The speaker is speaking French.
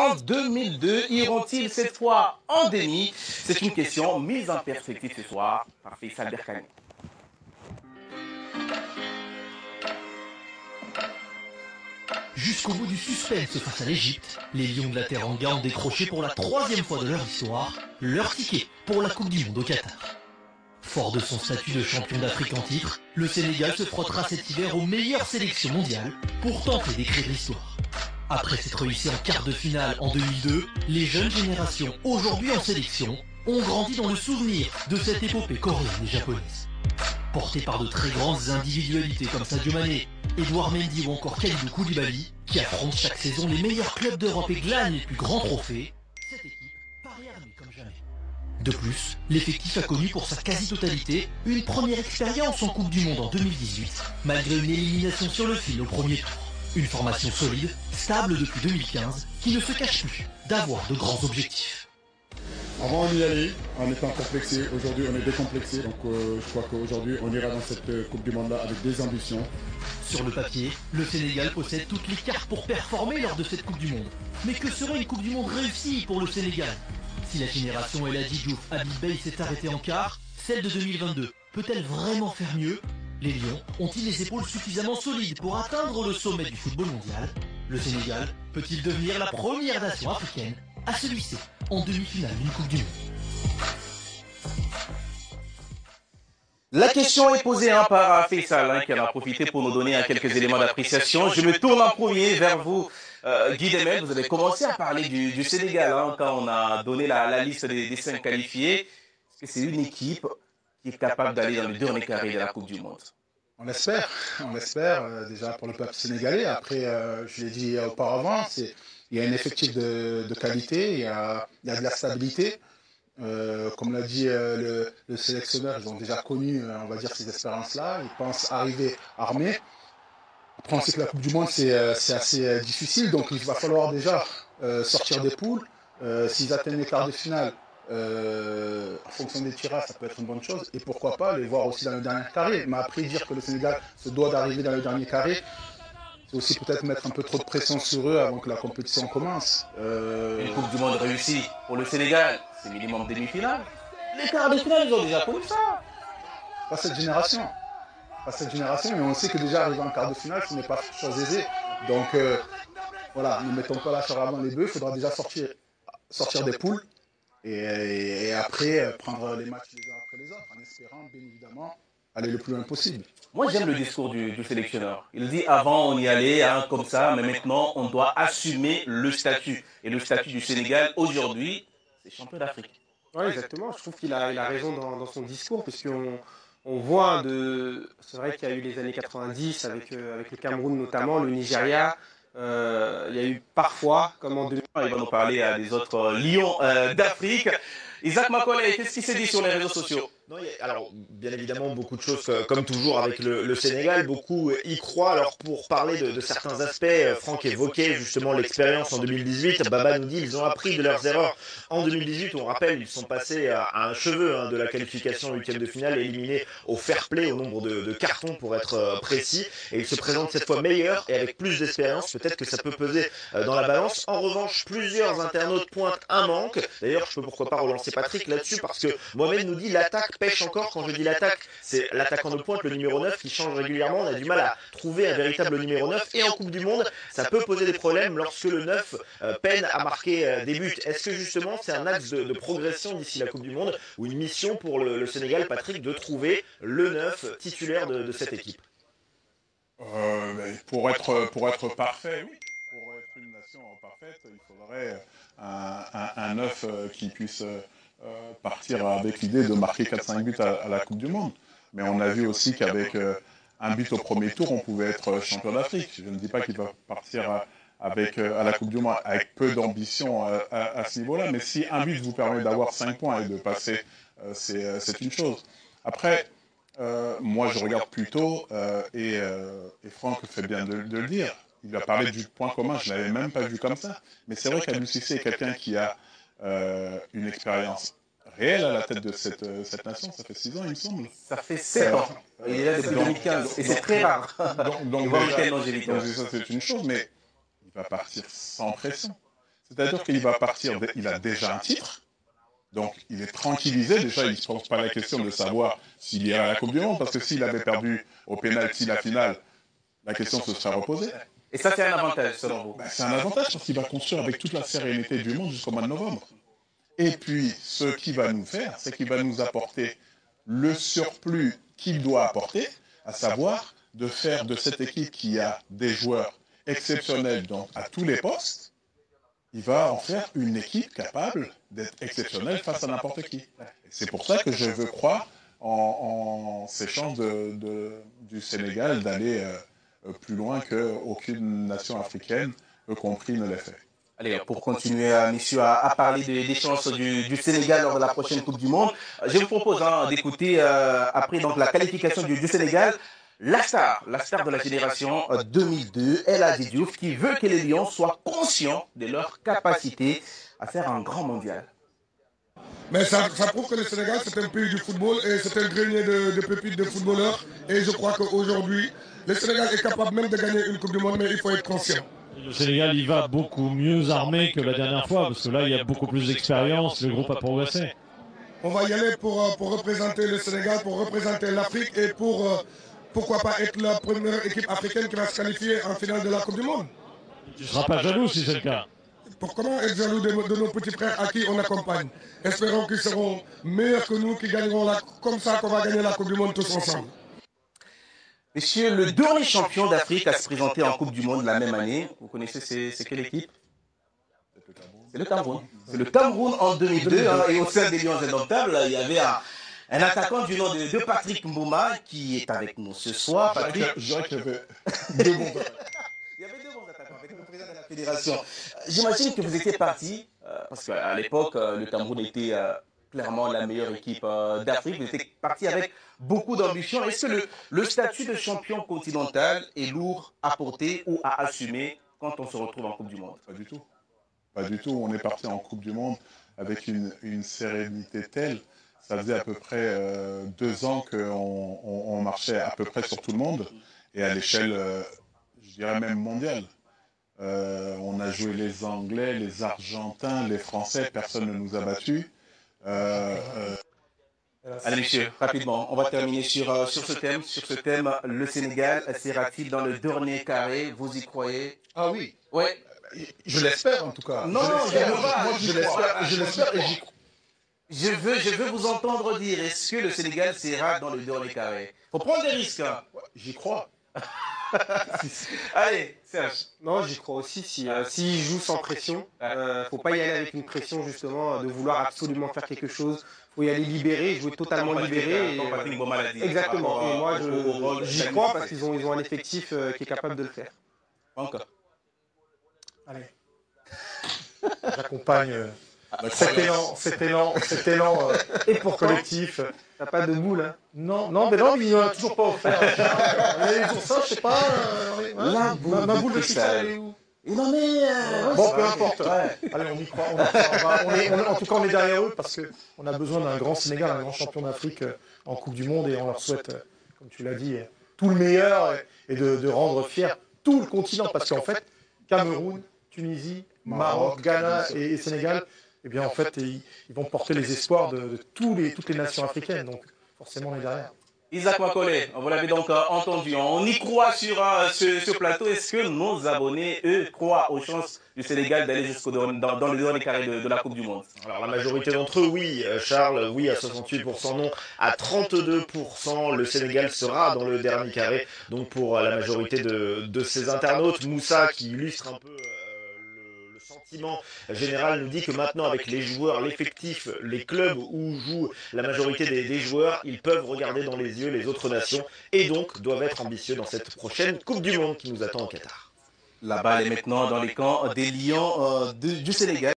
en 2002 iront-ils cette fois en demi? C'est une question mise en perspective ce soir par Faisal Berkane. Jusqu'au bout du suspense face à l'Égypte, les Lions de la Teranga ont décroché pour la 3e fois de leur histoire leur ticket pour la Coupe du Monde au Qatar. Fort de son statut de champion d'Afrique en titre, le Sénégal se frottera cet hiver aux meilleures sélections mondiales pour tenter d'écrire l'histoire. Après s'être hissé en quart de finale en 2002, les jeunes générations aujourd'hui en sélection ont grandi dans le souvenir de cette épopée coréenne et japonaise. Portés par de très grandes individualités comme Sadio Mané, Edouard Mendy ou encore Kalidou Koulibaly, qui affrontent chaque saison les meilleurs clubs d'Europe et glane les plus grands trophées, cette équipe paraît armée comme jamais. De plus, l'effectif a connu pour sa quasi-totalité une première expérience en Coupe du Monde en 2018, malgré une élimination sur le fil au premier tour. Une formation solide, stable depuis 2015, qui ne se cache plus d'avoir de grands objectifs. Avant on y allait, en étant complexé, aujourd'hui on est décomplexé, donc je crois qu'aujourd'hui on ira dans cette Coupe du Monde là avec des ambitions. Sur le papier, le Sénégal possède toutes les cartes pour performer lors de cette Coupe du Monde. Mais que serait une Coupe du Monde réussie pour le Sénégal? Si la génération El Hadji Diouf Habib Beye s'est arrêtée en quart, celle de 2022 peut-elle vraiment faire mieux? Les Lions ont-ils les épaules suffisamment solides pour atteindre le sommet du football mondial? Le Sénégal peut-il devenir la première nation africaine à se hisser en demi-finale d'une Coupe du Monde? La question est posée par Faisal, qui en a profité pour nous donner quelques éléments d'appréciation. Je me tourne en premier vers vous, Guy Demel. Vous avez commencé à parler du Sénégal quand on a donné la liste des 5 qualifiés. Est-ce que c'est une équipe qui est capable d'aller dans le dernier carré de la Coupe du Monde? On l'espère déjà pour le peuple sénégalais. Après, je l'ai dit auparavant, il y a un effectif de qualité, il y a de la stabilité. Comme l'a dit le sélectionneur, ils ont déjà connu, on va dire, ces expériences-là. Ils pensent arriver armés. Après, on sait que la Coupe du Monde, c'est assez difficile, donc il va falloir déjà sortir des poules. S'ils atteignent les quarts de finale, en fonction des tirages, ça peut être une bonne chose. Et pourquoi pas les voir aussi dans le dernier carré. Mais après, dire que le Sénégal se doit d'arriver dans le dernier carré, c'est aussi peut-être mettre un peu trop de pression sur eux avant que la compétition commence. Une Coupe du Monde réussie pour le Sénégal, c'est minimum demi-finale. Les quarts de finale, ils ont déjà connu ça. Pas cette génération. Et on sait que déjà arriver en quart de finale, ce n'est pas chose aisée. Donc voilà, ne mettons pas la charrue avant les bœufs, il faudra déjà sortir des poules et après prendre les matchs les uns après les autres, en espérant bien évidemment aller le plus loin possible. Moi, j'aime le discours du sélectionneur. Il dit avant, on y allait comme ça, mais maintenant, on doit assumer le statut. Et le statut du Sénégal, aujourd'hui, c'est champion d'Afrique. Oui, exactement. Je trouve qu'il a raison dans son discours, puisqu'on voit c'est vrai qu'il y a eu les années 90 avec le Cameroun notamment, le Nigeria. Il y a eu parfois, comme en 2000. Il va nous parler des autres lions d'Afrique. Isaac Macaulay, qu'est-ce qui s'est dit sur les réseaux sociaux? Non, alors, bien évidemment, beaucoup de choses, comme toujours avec le Sénégal, beaucoup y croient. Alors, pour parler de certains aspects, Franck évoquait justement l'expérience en 2018. Baba nous dit qu'ils ont appris de leurs erreurs. En 2018, on rappelle, ils sont passés à un cheveu de la qualification en huitième de finale, éliminés au fair play, au nombre de cartons pour être précis. Et ils se présentent cette fois meilleurs et avec plus d'expérience. Peut-être que ça peut peser dans la balance. En revanche, plusieurs internautes pointent un manque. D'ailleurs, je peux pourquoi pas relancer Patrick là-dessus, parce que Mohamed nous dit l'attaque pêche encore. Quand je dis l'attaque, c'est l'attaquant de pointe, le numéro 9, qui change régulièrement. On a du mal à trouver un véritable numéro 9. Et en Coupe du Monde, ça peut poser des problèmes lorsque le 9 peine à marquer des buts. Est-ce que justement c'est un axe de progression d'ici la Coupe du Monde, ou une mission pour le Sénégal, Patrick, de trouver le 9 titulaire de cette équipe? Pour être parfait, oui. Pour être une nation parfaite, il faudrait un 9 qui puisse partir avec l'idée de marquer 4-5 buts à la Coupe du Monde. Mais on a vu aussi qu'avec un but au premier tour, on pouvait être champion d'Afrique. Je ne dis pas qu'il va partir à la Coupe du Monde avec peu d'ambition à ce niveau-là, mais si un but vous permet d'avoir 5 points et de passer, c'est une chose. Après, moi je regarde plutôt, et Franck fait bien de le dire, il a parlé du point commun, je ne l'avais même pas vu comme ça, mais c'est vrai qu'Aliou Cissé est quelqu'un qui a une expérience réelle à la tête de cette nation. Ça fait 6 ans, il me semble. Ça fait 7 ans. Il est là depuis 2015. Et c'est très rare. Donc ça, c'est une chose, mais il va partir sans pression. C'est-à-dire qu'il va partir, il a déjà un titre, donc il est tranquillisé. Déjà, il ne se pose pas la question de savoir s'il ira à la Coupe du Monde, parce que s'il avait perdu au pénalty la finale, la question se serait reposée. Et ça, c'est un avantage, selon vous? C'est un avantage parce qu'il va construire avec toute la sérénité du monde jusqu'au mois de novembre. Et puis, ce qu'il va nous faire, c'est qu'il va nous apporter le surplus qu'il doit apporter, à savoir de faire de cette équipe qui a des joueurs exceptionnels donc, à tous les postes, il va en faire une équipe capable d'être exceptionnelle face à n'importe qui. C'est pour ça que je veux croire en ces chances du Sénégal d'aller plus loin qu'aucune nation africaine, y compris, ne l'ait fait. Allez, pour continuer, messieurs, à parler des chances du Sénégal lors de la prochaine Coupe du Monde, je vous propose d'écouter, après donc, la qualification du Sénégal, la star de la génération 2002, El Hadji Diouf, qui veut que les Lions soient conscients de leur capacité à faire un grand mondial. Mais ça prouve que le Sénégal, c'est un pays du football et c'est un grenier de pépites de footballeurs. Et je crois qu'aujourd'hui, le Sénégal est capable même de gagner une Coupe du Monde, mais il faut être conscient. Le Sénégal, il va beaucoup mieux armé que la dernière fois, parce que là, il y a beaucoup plus d'expérience, le groupe a progressé. On va y aller pour représenter le Sénégal, pour représenter l'Afrique et pour, pourquoi pas, être la première équipe africaine qui va se qualifier en finale de la Coupe du Monde. Tu ne seras pas jaloux si c'est le cas. Comment être jaloux de nos petits frères à qui on accompagne? Espérons qu'ils seront meilleurs que nous, qu'ils gagneront comme ça qu'on va gagner la Coupe du Monde tous ensemble. Messieurs, le dernier champion d'Afrique à se présenter en Coupe du Monde la même année, vous connaissez c'est quelle équipe? C'est le Cameroun. C'est le Cameroun en 2002, et au sein des Lions indomptables, il y avait un attaquant du nom de Patrick Mboma qui est avec nous ce soir. Patrick, je dirais qu'il y avait deux bons attaquants. Il y avait deux bons attaquants avec le président de la fédération. J'imagine que vous étiez parti, parce qu'à l'époque, le Cameroun était clairement la meilleure équipe d'Afrique. Vous étiez parti avec beaucoup d'ambition. Est-ce que le statut de champion continental est lourd à porter ou à assumer quand on se retrouve en Coupe du Monde? Pas du tout. Pas du tout. On est parti en Coupe du Monde avec une sérénité telle. Ça faisait à peu près 2 ans qu'on marchait à peu près sur tout le monde et à l'échelle, je dirais même mondiale. On a joué les Anglais, les Argentins, les Français, personne ne nous a battus. Allez messieurs, rapidement, on va terminer sur ce thème. Le Sénégal sera-t-il dans le dernier carré? Vous y croyez? Ah oui. Ouais. Je l'espère en tout cas. Non, je l'espère et j'y crois. Je veux vous entendre dire, est-ce que le Sénégal sera dans le dernier carré? Faut prendre des risques. Hein. J'y crois. Allez, Serge. Non, j'y crois aussi. S'il joue sans pression, faut pas y aller avec une pression justement de vouloir absolument faire quelque chose. Faut y aller libéré, jouer totalement libéré. Exactement. Et moi, j'y crois parce qu'ils ont un effectif qui est capable de le faire. Encore. Allez. J'accompagne cet élan Et pourtant, collectif. t'as pas de boule. Hein. Non, mais non, il n'en a toujours pas offert. Les oursins, je sais pas. Ma boule de cristal, elle est où? Non mais... Bon, peu importe. Allez, on y croit. En tout cas, on est derrière eux parce qu'on a besoin d'un grand Sénégal, un grand champion d'Afrique en Coupe du Monde et on leur souhaite, comme tu l'as dit, tout le meilleur et de rendre fier tout le continent parce qu'en fait, Cameroun, Tunisie, Maroc, Ghana et Sénégal, eh bien en fait, ils vont porter les espoirs de toutes les nations africaines. Donc forcément, on est derrière. Isaac Makole, vous l'avez donc entendu, on y croit sur ce plateau. Est-ce que nos abonnés, eux, croient aux chances du Sénégal d'aller dans le dernier carré de la Coupe du Monde? Alors la majorité d'entre eux, oui. Charles, oui à 68%, non à 32%. Le Sénégal sera dans le dernier carré. Donc pour la majorité de ces internautes, Moussa qui illustre un peu... le sentiment général nous dit que maintenant avec les joueurs, l'effectif, les clubs où jouent la majorité des joueurs, ils peuvent regarder dans les yeux les autres nations et donc doivent être ambitieux dans cette prochaine Coupe du Monde qui nous attend au Qatar. La balle est maintenant dans les camps des Lions du Sénégal.